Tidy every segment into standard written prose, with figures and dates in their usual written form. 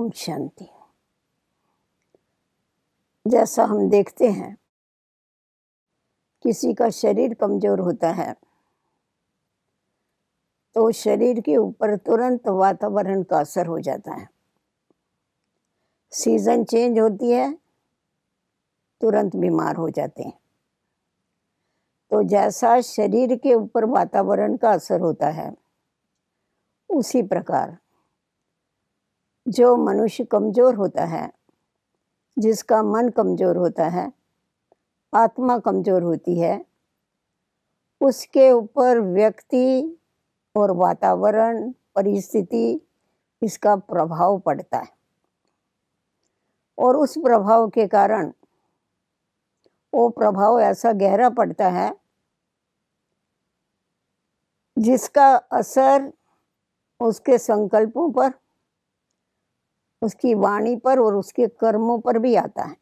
ओम शांति। जैसा हम देखते हैं किसी का शरीर कमज़ोर होता है तो शरीर के ऊपर तुरंत वातावरण का असर हो जाता है। सीज़न चेंज होती है, तुरंत बीमार हो जाते हैं। तो जैसा शरीर के ऊपर वातावरण का असर होता है, उसी प्रकार जो मनुष्य कमज़ोर होता है, जिसका मन कमज़ोर होता है, आत्मा कमज़ोर होती है, उसके ऊपर व्यक्ति और वातावरण, परिस्थिति, इसका प्रभाव पड़ता है। और उस प्रभाव के कारण वो प्रभाव ऐसा गहरा पड़ता है जिसका असर उसके संकल्पों पर, उसकी वाणी पर और उसके कर्मों पर भी आता है।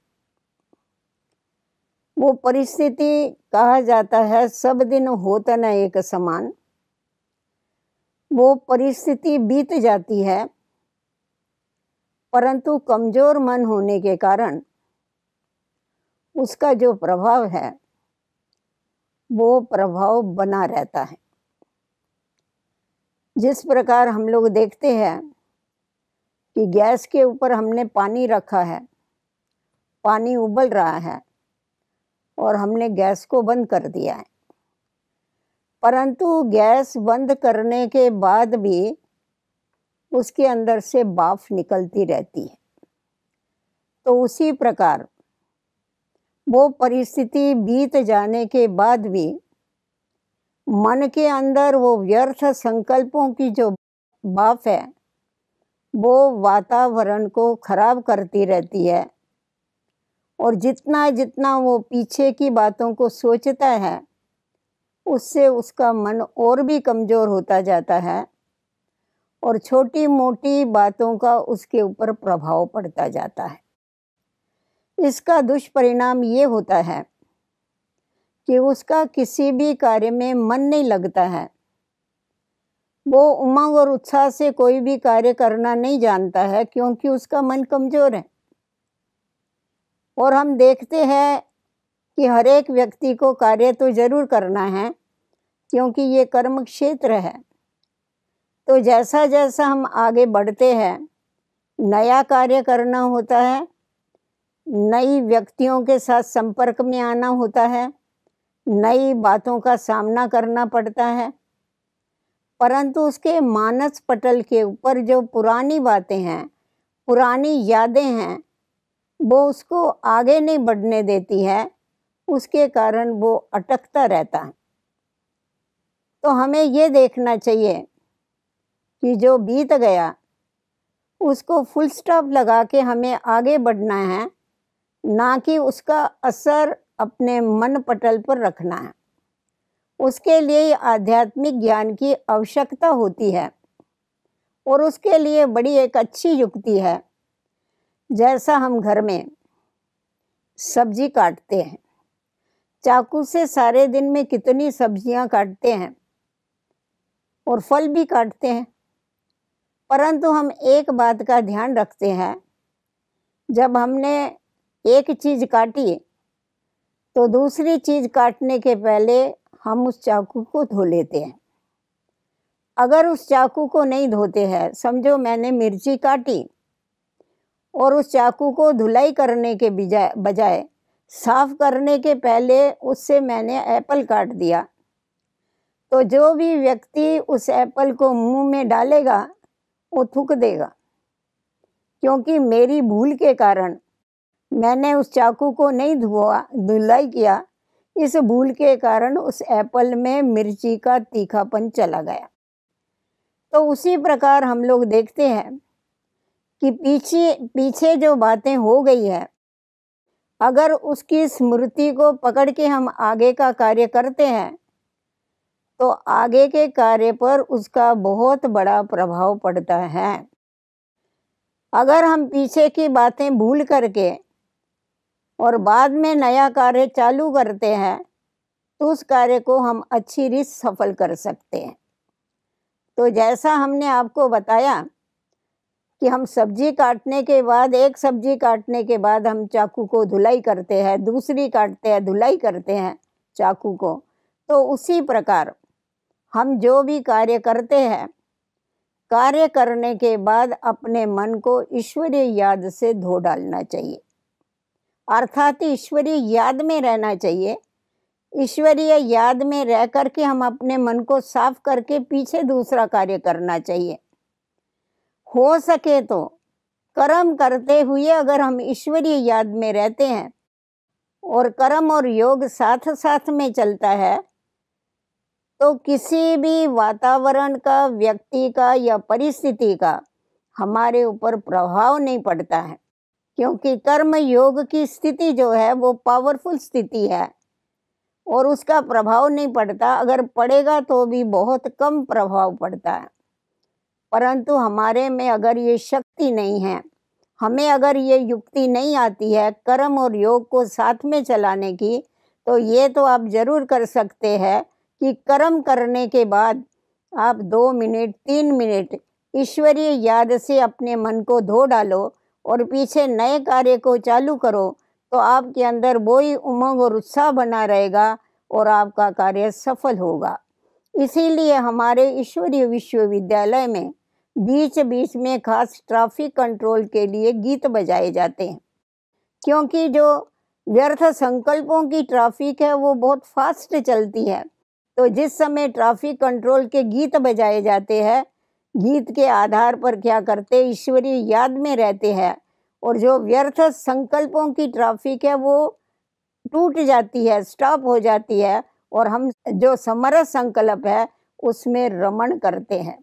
वो परिस्थिति कहा जाता है सब दिन होता न एक समान। वो परिस्थिति बीत जाती है, परंतु कमज़ोर मन होने के कारण उसका जो प्रभाव है वो प्रभाव बना रहता है। जिस प्रकार हम लोग देखते हैं कि गैस के ऊपर हमने पानी रखा है, पानी उबल रहा है और हमने गैस को बंद कर दिया है, परंतु गैस बंद करने के बाद भी उसके अंदर से भाप निकलती रहती है। तो उसी प्रकार वो परिस्थिति बीत जाने के बाद भी मन के अंदर वो व्यर्थ संकल्पों की जो भाप है वो वातावरण को खराब करती रहती है। और जितना जितना वो पीछे की बातों को सोचता है, उससे उसका मन और भी कमज़ोर होता जाता है और छोटी मोटी बातों का उसके ऊपर प्रभाव पड़ता जाता है। इसका दुष्परिणाम ये होता है कि उसका किसी भी कार्य में मन नहीं लगता है। वो उमंग और उत्साह से कोई भी कार्य करना नहीं जानता है, क्योंकि उसका मन कमज़ोर है। और हम देखते हैं कि हर एक व्यक्ति को कार्य तो ज़रूर करना है, क्योंकि ये कर्म क्षेत्र है। तो जैसा जैसा हम आगे बढ़ते हैं, नया कार्य करना होता है, नई व्यक्तियों के साथ संपर्क में आना होता है, नई बातों का सामना करना पड़ता है, परंतु उसके मानस पटल के ऊपर जो पुरानी बातें हैं, पुरानी यादें हैं, वो उसको आगे नहीं बढ़ने देती है। उसके कारण वो अटकता रहता है। तो हमें ये देखना चाहिए कि जो बीत गया उसको फुल स्टॉप लगा के हमें आगे बढ़ना है, ना कि उसका असर अपने मन पटल पर रखना है। उसके लिए आध्यात्मिक ज्ञान की आवश्यकता होती है और उसके लिए बड़ी एक अच्छी युक्ति है। जैसा हम घर में सब्जी काटते हैं, चाकू से सारे दिन में कितनी सब्जियां काटते हैं और फल भी काटते हैं, परंतु हम एक बात का ध्यान रखते हैं, जब हमने एक चीज़ काटी तो दूसरी चीज़ काटने के पहले हम उस चाकू को धो लेते हैं। अगर उस चाकू को नहीं धोते हैं, समझो मैंने मिर्ची काटी और उस चाकू को धुलाई करने के बजाय साफ करने के पहले उससे मैंने एप्पल काट दिया, तो जो भी व्यक्ति उस एप्पल को मुंह में डालेगा वो थूक देगा, क्योंकि मेरी भूल के कारण मैंने उस चाकू को नहीं धुलाई किया। इस भूल के कारण उस एप्पल में मिर्ची का तीखापन चला गया। तो उसी प्रकार हम लोग देखते हैं कि पीछे जो बातें हो गई है, अगर उसकी स्मृति को पकड़ के हम आगे का कार्य करते हैं तो आगे के कार्य पर उसका बहुत बड़ा प्रभाव पड़ता है। अगर हम पीछे की बातें भूल करके और बाद में नया कार्य चालू करते हैं तो उस कार्य को हम अच्छी रीत सफल कर सकते हैं। तो जैसा हमने आपको बताया कि हम सब्जी काटने के बाद, एक सब्जी काटने के बाद हम चाकू को धुलाई करते हैं, दूसरी काटते हैं, धुलाई करते हैं चाकू को। तो उसी प्रकार हम जो भी कार्य करते हैं, कार्य करने के बाद अपने मन को ईश्वरीय याद से धो डालना चाहिए, अर्थात ईश्वरीय याद में रहना चाहिए। ईश्वरीय याद में रह करके हम अपने मन को साफ करके पीछे दूसरा कार्य करना चाहिए। हो सके तो कर्म करते हुए अगर हम ईश्वरीय याद में रहते हैं और कर्म और योग साथ साथ में चलता है, तो किसी भी वातावरण का, व्यक्ति का या परिस्थिति का हमारे ऊपर प्रभाव नहीं पड़ता है, क्योंकि कर्म योग की स्थिति जो है वो पावरफुल स्थिति है और उसका प्रभाव नहीं पड़ता। अगर पड़ेगा तो भी बहुत कम प्रभाव पड़ता है। परंतु हमारे में अगर ये शक्ति नहीं है, हमें अगर ये युक्ति नहीं आती है कर्म और योग को साथ में चलाने की, तो ये तो आप जरूर कर सकते हैं कि कर्म करने के बाद आप 2 मिनट 3 मिनट ईश्वरीय याद से अपने मन को धो डालो और पीछे नए कार्य को चालू करो, तो आपके अंदर वही उमंग और उत्साह बना रहेगा और आपका कार्य सफल होगा। इसीलिए हमारे ईश्वरीय विश्वविद्यालय में बीच बीच में खास ट्रैफिक कंट्रोल के लिए गीत बजाए जाते हैं, क्योंकि जो व्यर्थ संकल्पों की ट्रैफिक है वो बहुत फास्ट चलती है। तो जिस समय ट्रैफिक कंट्रोल के गीत बजाए जाते हैं, गीत के आधार पर क्या करते, ईश्वरीय याद में रहते हैं और जो व्यर्थ संकल्पों की ट्रैफिक है वो टूट जाती है, स्टॉप हो जाती है और हम जो समरस संकल्प है उसमें रमण करते हैं।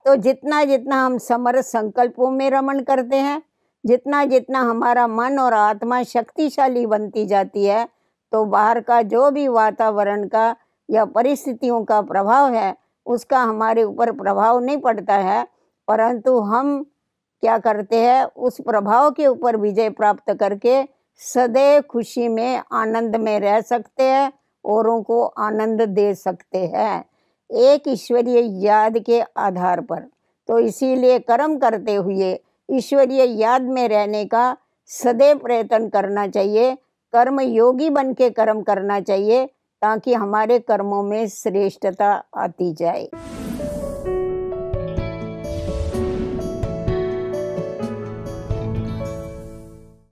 तो जितना जितना हम समरस संकल्पों में रमण करते हैं, जितना जितना हमारा मन और आत्मा शक्तिशाली बनती जाती है, तो बाहर का जो भी वातावरण का या परिस्थितियों का प्रभाव है उसका हमारे ऊपर प्रभाव नहीं पड़ता है, परंतु हम क्या करते हैं, उस प्रभाव के ऊपर विजय प्राप्त करके सदैव खुशी में, आनंद में रह सकते हैं, औरों को आनंद दे सकते हैं एक ईश्वरीय याद के आधार पर। तो इसीलिए कर्म करते हुए ईश्वरीय याद में रहने का सदैव प्रयत्न करना चाहिए, कर्म योगी बन के कर्म करना चाहिए, ताकि हमारे कर्मों में श्रेष्ठता आती जाए।